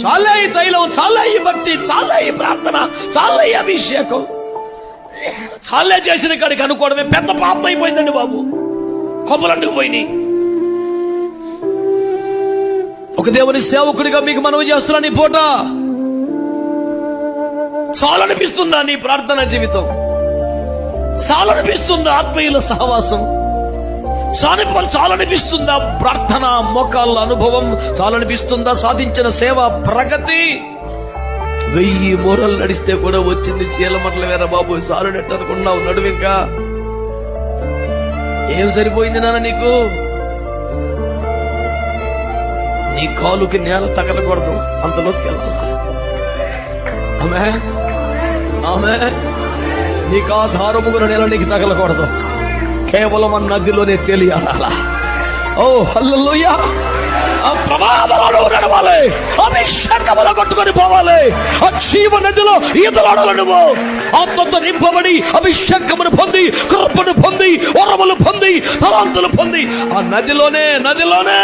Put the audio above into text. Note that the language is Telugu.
చాలా ఈ తైలం, చాలా ఈ భక్తి, చాలా ఈ ప్రార్థన, చాలా ఈ అభిషేకం, చాలా చేసిన కాడికి అనుకోవడమే పెద్ద పాపం అయిపోయిందండి బాబు. కొమ్మలంటుకు పోయినాయి. ఒక దేవుని సేవకుడిగా మీకు మనవి చేస్తున్నాను, ఈ పూట చాలనిపిస్తుందా నీ ప్రార్థన జీవితం? చాలనిపిస్తుందా ఆత్మీయుల సహవాసం? చాలనిపిస్తుందా ప్రార్థన మోకాళ్ళ అనుభవం? చాలనిపిస్తుందా సాధించిన సేవ ప్రగతి? 1000 మూరలు నడిస్తే కూడా వచ్చింది చీలమట్ల వేర బాబు. చాలునట్టు అనుకున్నావు, నడువు. ఇంకా ఏం సరిపోయింది నాన్న నీకు? నీ కాలుకి నేల తగలకూడదు, అంత లోతుకెళ్ళాలా? ఆమె ఆమె నీకు ఆ దారుముగుల నేల నీకు తగలకూడదు, కేవలం ఆ నదిలోనే తెలియాడాలా. ఓ హల్లెలూయా! ఆ ప్రవాహంలో నడవాలి, అభిషేకములో కొట్టుకొని పోవాలి, ఆ జీవ నదిలో ఈతలాడాలి. నువ్వు ఆత్మతో నింపబడి అభిషేకమును పొంది, కృపను పొంది, వరములు పొంది, తలాంతులు పొంది ఆ నదిలోనే